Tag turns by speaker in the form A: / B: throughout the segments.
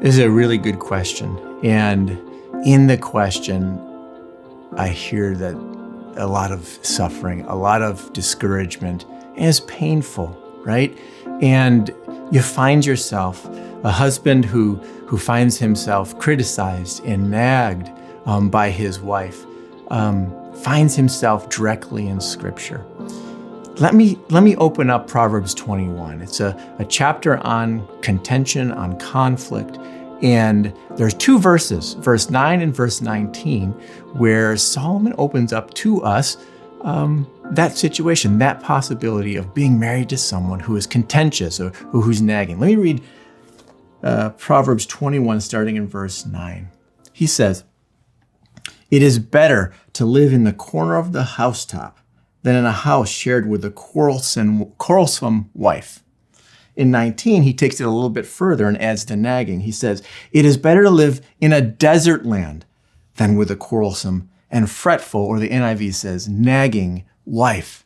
A: This is a really good question. And in the question, I hear that a lot of suffering, a lot of discouragement, and it's painful, right? And you find yourself a husband who finds himself criticized and nagged by his wife, finds himself directly in Scripture. Let me open up Proverbs 21. It's a chapter on contention, on conflict, and there's two verses, verse 9 and verse 19, where Solomon opens up to us that situation, that possibility of being married to someone who is contentious or who's nagging. Let me read Proverbs 21, starting in verse 9. He says, "It is better to live in the corner of the housetop than in a house shared with a quarrelsome wife." In 19, he takes it a little bit further and adds the nagging. He says, "It is better to live in a desert land than with a quarrelsome and fretful," or the NIV says, nagging wife.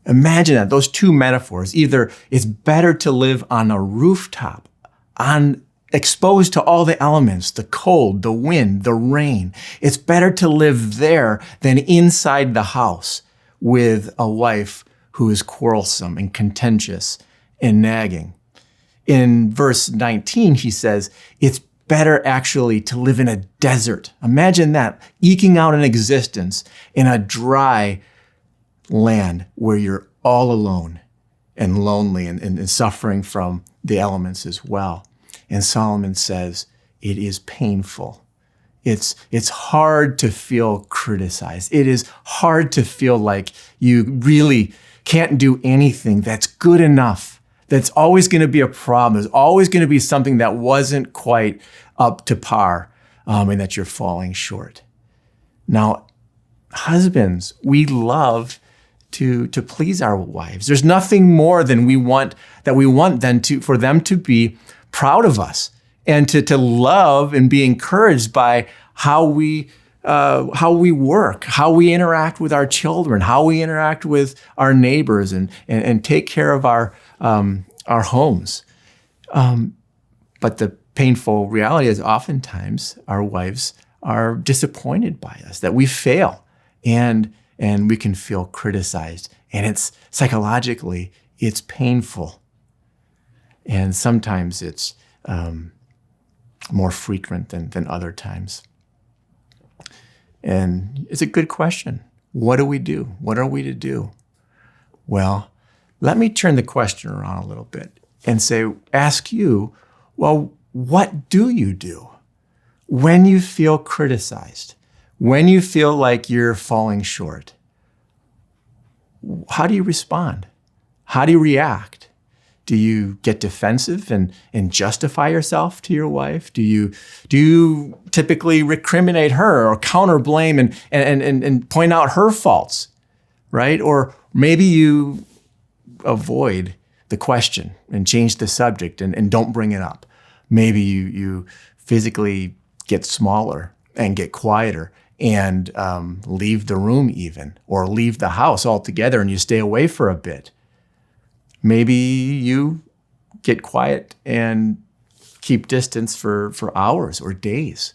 A: Imagine that, those two metaphors. Either it's better to live on a rooftop, exposed to all the elements, the cold, the wind, the rain. It's better to live there than inside the house with a wife who is quarrelsome and contentious and nagging. In verse 19, he says, it's better actually to live in a desert. Imagine that, eking out an existence in a dry land where you're all alone and lonely and suffering from the elements as well. And Solomon says, it is painful. It's hard to feel criticized. It is hard to feel like you really can't do anything that's good enough. That's always going to be a problem. There's always going to be something that wasn't quite up to par, and that you're falling short. Now, husbands, we love to please our wives. There's nothing more than we want than for them to be proud of us and to love and be encouraged by how we work, how we interact with our children, how we interact with our neighbors, and take care of our homes. But the painful reality is oftentimes our wives are disappointed by us, that we fail, and we can feel criticized. And it's psychologically, it's painful. And sometimes it's more frequent than other times. And it's a good question. What do we do? What are we to do? Well, let me turn the question around a little bit and ask you, well, what do you do when you feel criticized, when you feel like you're falling short? How do you respond? How do you react? Do you get defensive and justify yourself to your wife? Do you typically recriminate her or counter blame and point out her faults, right? Or maybe you avoid the question and change the subject and don't bring it up. Maybe you physically get smaller and get quieter and leave the room even, or leave the house altogether and you stay away for a bit. Maybe you get quiet and keep distance for hours or days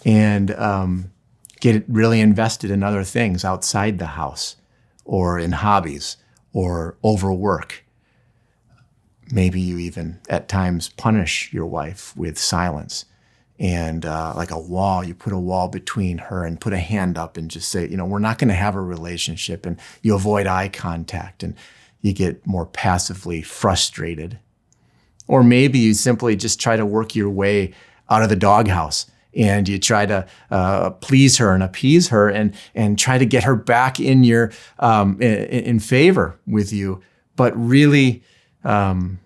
A: and get really invested in other things outside the house or in hobbies or overwork. Maybe you even at times punish your wife with silence and like a wall, you put a wall between her and put a hand up and just say, we're not going to have a relationship, and you avoid eye contact and you get more passively frustrated. Or maybe you simply just try to work your way out of the doghouse and you try to please her and appease her and try to get her back in your in favor with you, but really do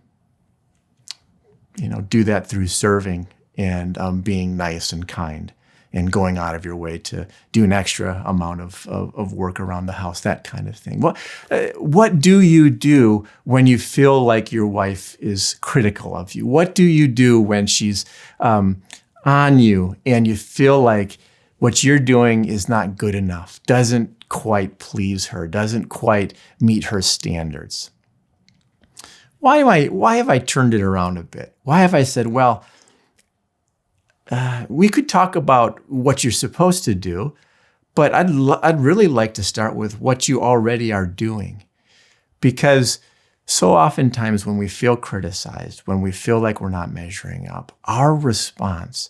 A: that through serving and being nice and kind and going out of your way to do an extra amount of work around the house, that kind of thing. What do you do when you feel like your wife is critical of you? What do you do when she's on you and you feel like what you're doing is not good enough, doesn't quite please her, doesn't quite meet her standards? why have I turned it around a bit? Why have I said, well, we could talk about what you're supposed to do, but I'd really like to start with what you already are doing. Because so oftentimes when we feel criticized, when we feel like we're not measuring up, our response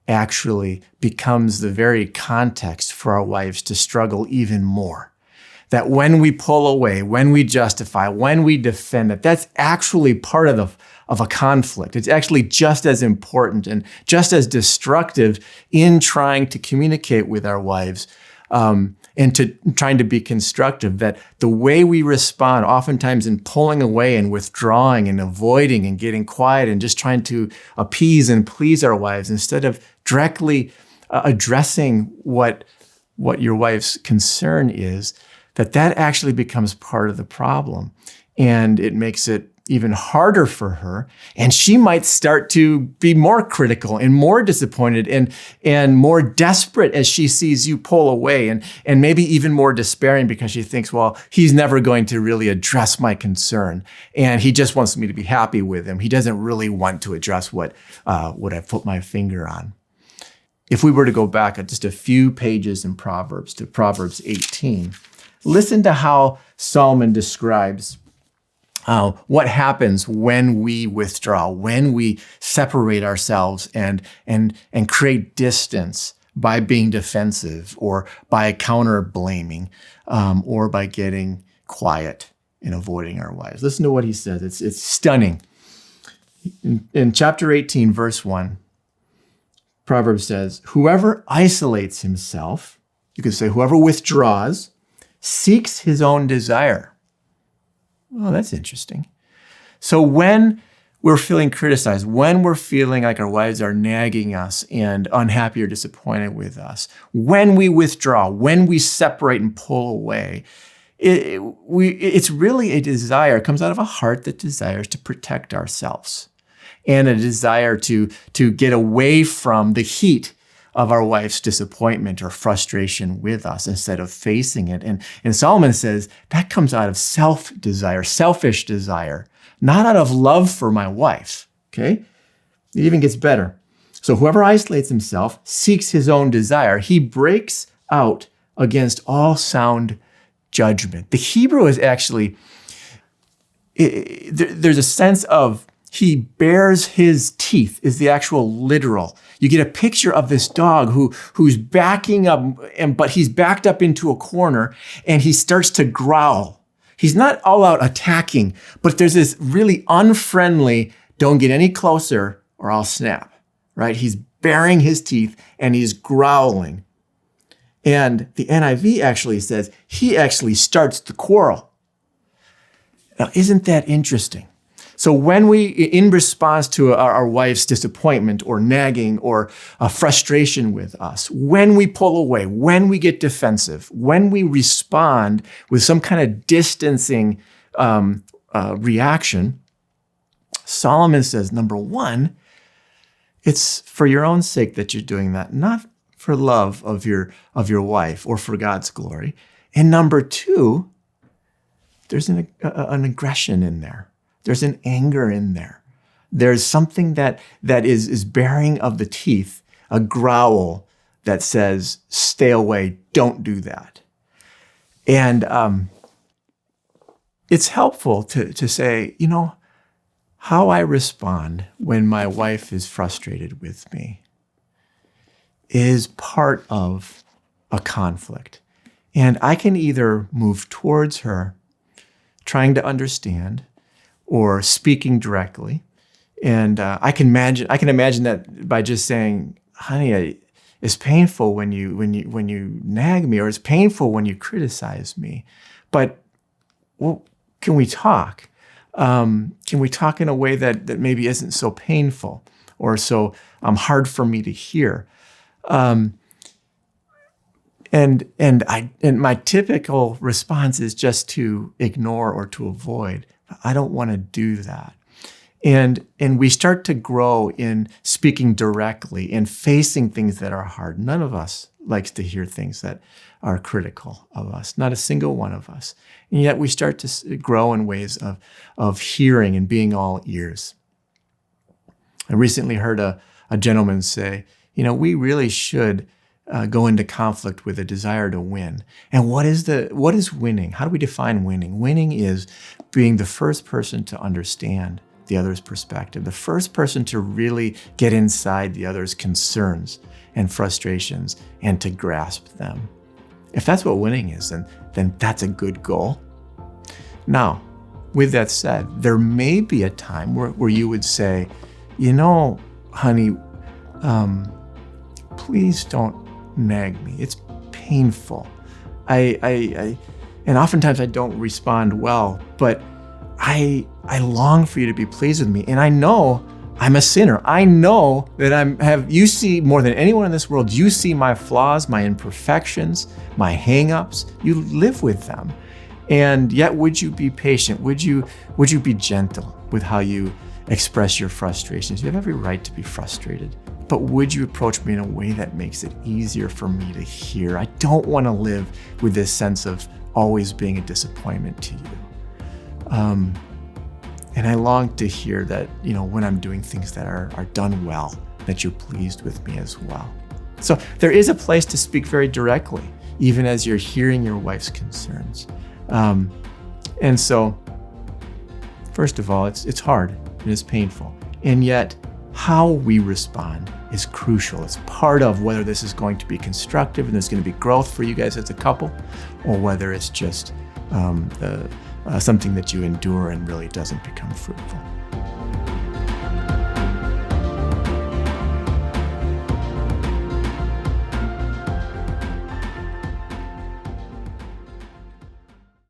A: actually becomes the very context for our wives to struggle even more. That when we pull away, when we justify, when we defend it, that's actually part of a conflict. It's actually just as important and just as destructive in trying to communicate with our wives and to trying to be constructive, that the way we respond oftentimes in pulling away and withdrawing and avoiding and getting quiet and just trying to appease and please our wives instead of directly addressing what your wife's concern is, that actually becomes part of the problem. And it makes it even harder for her. And she might start to be more critical and more disappointed and more desperate as she sees you pull away and maybe even more despairing because she thinks, well, he's never going to really address my concern. And he just wants me to be happy with him. He doesn't really want to address what I've put my finger on. If we were to go back just a few pages in Proverbs to Proverbs 18, listen to how Solomon describes what happens when we withdraw, when we separate ourselves and create distance by being defensive or by counter-blaming or by getting quiet and avoiding our wives. Listen to what he says. It's stunning. In chapter 18, verse 1, Proverbs says, whoever isolates himself, you could say whoever withdraws, seeks his own desire. Oh, that's interesting. So when we're feeling criticized, when we're feeling like our wives are nagging us and unhappy or disappointed with us, when we withdraw, when we separate and pull away, it's really a desire. It comes out of a heart that desires to protect ourselves and a desire to get away from the heat of our wife's disappointment or frustration with us instead of facing it. And Solomon says that comes out of self-desire, selfish desire, not out of love for my wife, okay? It even gets better. So whoever isolates himself seeks his own desire. He breaks out against all sound judgment. The Hebrew is actually, there's a sense of he bares his teeth is the actual literal. You get a picture of this dog who's backing up, but he's backed up into a corner and he starts to growl. He's not all out attacking, but there's this really unfriendly, don't get any closer or I'll snap, right? He's baring his teeth and he's growling. And the NIV actually says he actually starts the quarrel. Now, isn't that interesting? So when we, in response to our wife's disappointment or nagging or frustration with us, when we pull away, when we get defensive, when we respond with some kind of distancing reaction, Solomon says, number one, it's for your own sake that you're doing that, not for love of your wife or for God's glory. And number two, there's an aggression in there. There's an anger in there. There's something that is bearing of the teeth, a growl that says, stay away, don't do that. And it's helpful to say, how I respond when my wife is frustrated with me is part of a conflict. And I can either move towards her, trying to understand, or speaking directly. And I can imagine that by just saying, honey, it's painful when you nag me, or it's painful when you criticize me. But can we talk? Can we talk in a way that maybe isn't so painful or so hard for me to hear? And my typical response is just to ignore or to avoid. I don't want to do that. And we start to grow in speaking directly and facing things that are hard. None of us likes to hear things that are critical of us, not a single one of us. And yet we start to grow in ways of hearing and being all ears. I recently heard a gentleman say, we really should go into conflict with a desire to win. And what is winning? How do we define winning? Winning is being the first person to understand the other's perspective, the first person to really get inside the other's concerns and frustrations and to grasp them. If that's what winning is, then that's a good goal. Now, with that said, there may be a time where you would say, honey, please don't nag me. It's painful. And oftentimes I don't respond well, but I long for you to be pleased with me. And I know I'm a sinner. I know that you see more than anyone in this world, you see my flaws, my imperfections, my hang-ups. You live with them. And yet, would you be patient? Would you be gentle with how you express your frustrations? You have every right to be frustrated, but would you approach me in a way that makes it easier for me to hear? I don't want to live with this sense of always being a disappointment to you. And I long to hear that, when I'm doing things that are done well, that you're pleased with me as well. So there is a place to speak very directly, even as you're hearing your wife's concerns. And so, first of all, it's hard, it is painful. And yet, how we respond is crucial. It's part of whether this is going to be constructive and there's going to be growth for you guys as a couple, or whether it's just something that you endure and really doesn't become fruitful.